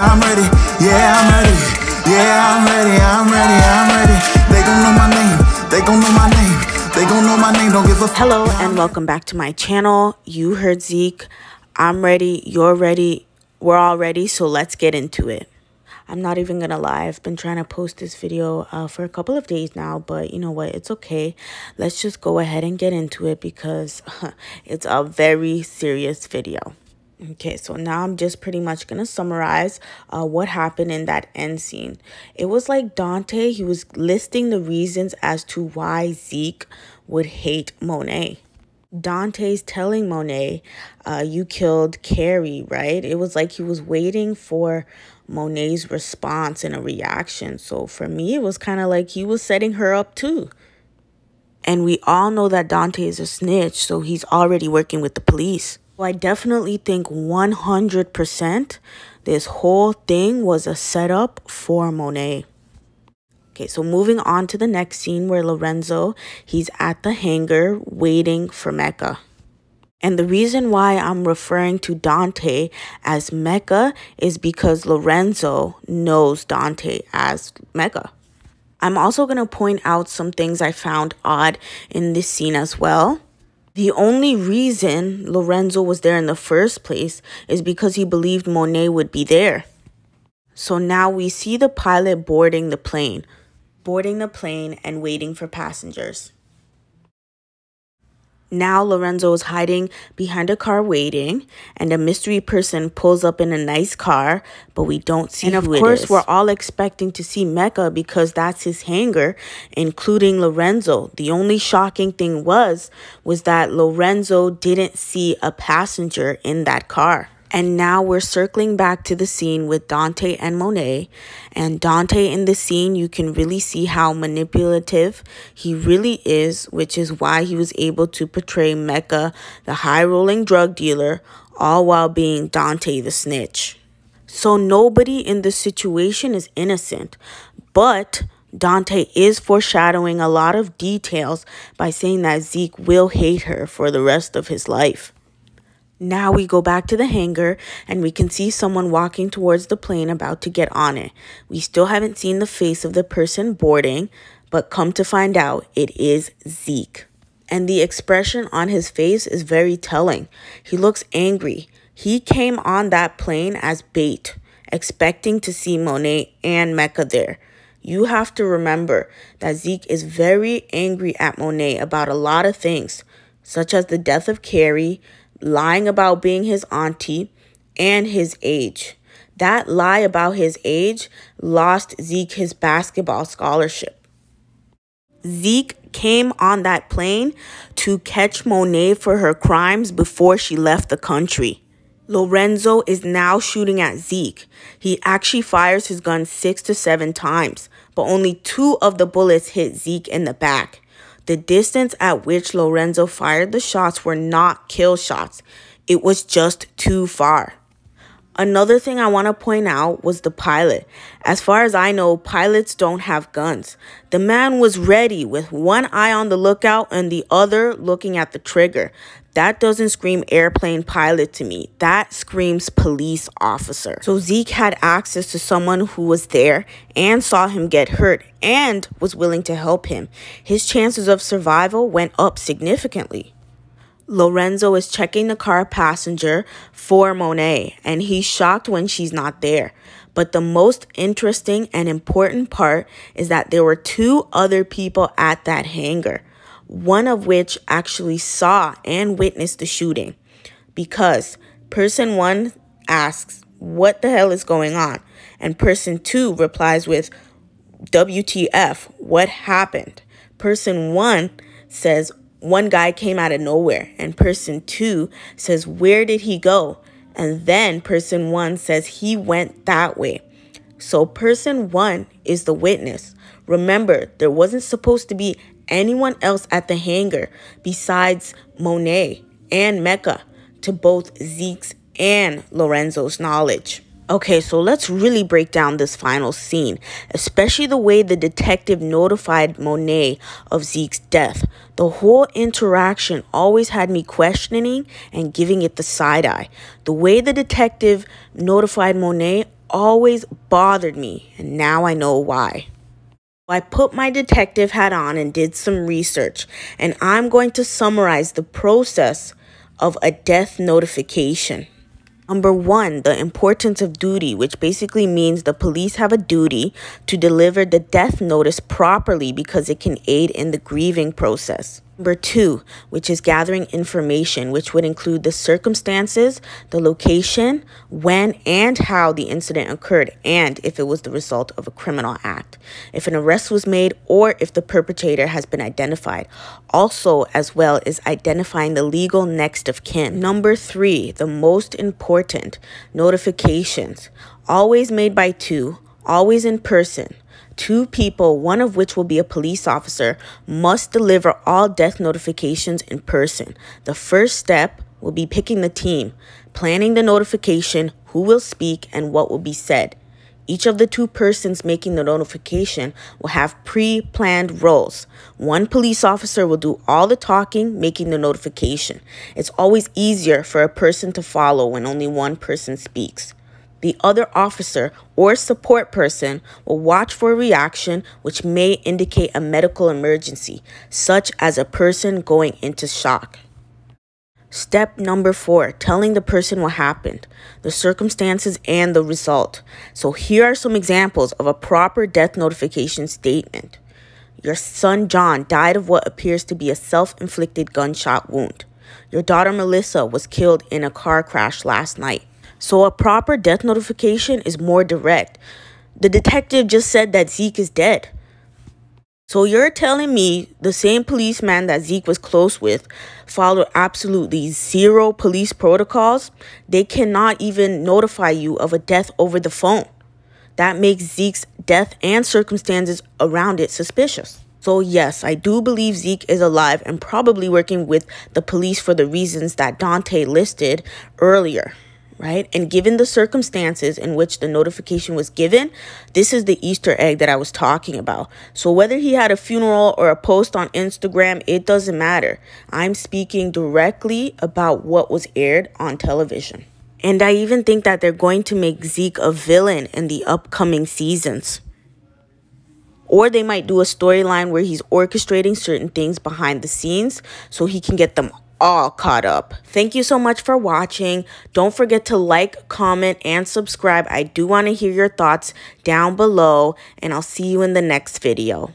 I'm ready, yeah, I'm ready, yeah, I'm ready, I'm ready, I'm ready. They gon' know my name, they gon' know my name, they gon' know my name, don't give a fuck. Hello and welcome back to my channel. You heard Zeke. I'm ready, you're ready, we're all ready, so let's get into it. I'm not even gonna lie, I've been trying to post this video for a couple of days now, but you know what, it's okay. Let's just go ahead and get into it because it's a very serious video. Okay, so now I'm just pretty much going to summarize what happened in that end scene. It was like Dante, he was listing the reasons as to why Zeke would hate Monet. Dante's telling Monet, you killed Carrie, right? It was like he was waiting for Monet's response and a reaction. So for me, it was kind of like he was setting her up too. And we all know that Dante is a snitch, so he's already working with the police. I definitely think 100% this whole thing was a setup for Monet. Okay, so moving on to the next scene where Lorenzo, he's at the hangar waiting for Mecca. And the reason why I'm referring to Dante as Mecca is because Lorenzo knows Dante as Mecca. I'm also going to point out some things I found odd in this scene as well. The only reason Lorenzo was there in the first place is because he believed Monet would be there. So now we see the pilot boarding the plane and waiting for passengers. Now Lorenzo is hiding behind a car waiting, and a mystery person pulls up in a nice car, but we don't see who it is. And of course, we're all expecting to see Mecca because that's his hangar, including Lorenzo. The only shocking thing was that Lorenzo didn't see a passenger in that car. And now we're circling back to the scene with Dante and Monet. And Dante in the scene, you can really see how manipulative he really is, which is why he was able to portray Mecca, the high-rolling drug dealer, all while being Dante the snitch. So nobody in this situation is innocent, but Dante is foreshadowing a lot of details by saying that Zeke will hate her for the rest of his life. Now we go back to the hangar and we can see someone walking towards the plane about to get on it. We still haven't seen the face of the person boarding, but come to find out, it is Zeke. And the expression on his face is very telling. He looks angry. He came on that plane as bait, expecting to see Monet and Mecca there. You have to remember that Zeke is very angry at Monet about a lot of things, such as the death of Carrie, lying about being his auntie, and his age. That lie about his age lost Zeke his basketball scholarship. Zeke came on that plane to catch Monet for her crimes before she left the country. Lorenzo is now shooting at Zeke. He actually fires his gun 6 to 7 times, but only 2 of the bullets hit Zeke in the back. The distance at which Lorenzo fired the shots were not kill shots. It was just too far. Another thing I want to point out was the pilot. As far as I know, pilots don't have guns. The man was ready with one eye on the lookout and the other looking at the trigger. That doesn't scream airplane pilot to me. That screams police officer. So Zeke had access to someone who was there and saw him get hurt and was willing to help him. His chances of survival went up significantly. Lorenzo is checking the car passenger for Monet, and he's shocked when she's not there. But the most interesting and important part is that there were 2 other people at that hangar, one of which actually saw and witnessed the shooting. Because person 1 asks, what the hell is going on? And person 2 replies with, WTF, what happened? Person 1 says, one guy came out of nowhere, and person 2 says, where did he go? And then person 1 says he went that way. So person 1 is the witness. Remember, there wasn't supposed to be anyone else at the hangar besides Monet and Mecca, to both Zeke's and Lorenzo's knowledge. Okay, so let's really break down this final scene, especially the way the detective notified Monet of Zeke's death. The whole interaction always had me questioning and giving it the side eye. The way the detective notified Monet always bothered me, and now I know why. I put my detective hat on and did some research, and I'm going to summarize the process of a death notification. Number 1, the importance of duty, which basically means the police have a duty to deliver the death notice properly because it can aid in the grieving process. Number 2, which is gathering information, which would include the circumstances, the location, when and how the incident occurred, and if it was the result of a criminal act, if an arrest was made, or if the perpetrator has been identified. Also, as well, is identifying the legal next of kin. Number 3, the most important, notifications, always made by 2, always in person. 2 people, one of which will be a police officer, must deliver all death notifications in person. The first step will be picking the team, planning the notification, who will speak, and what will be said. Each of the 2 persons making the notification will have pre-planned roles. 1 police officer will do all the talking, making the notification. It's always easier for a person to follow when only 1 person speaks. The other officer or support person will watch for a reaction which may indicate a medical emergency, such as a person going into shock. Step number 4, telling the person what happened, the circumstances, and the result. So here are some examples of a proper death notification statement. Your son John died of what appears to be a self-inflicted gunshot wound. Your daughter Melissa was killed in a car crash last night. So a proper death notification is more direct. The detective just said that Zeke is dead. So you're telling me the same policeman that Zeke was close with followed absolutely 0 police protocols? They cannot even notify you of a death over the phone. That makes Zeke's death and circumstances around it suspicious. So yes, I do believe Zeke is alive and probably working with the police for the reasons that Dante listed earlier. Right? And given the circumstances in which the notification was given, this is the Easter egg that I was talking about. So whether he had a funeral or a post on Instagram, it doesn't matter. I'm speaking directly about what was aired on television. And I even think that they're going to make Zeke a villain in the upcoming seasons. Or they might do a storyline where he's orchestrating certain things behind the scenes so he can get them all caught up. Thank you so much for watching. Don't forget to like, comment, and subscribe. I do want to hear your thoughts down below, and I'll see you in the next video.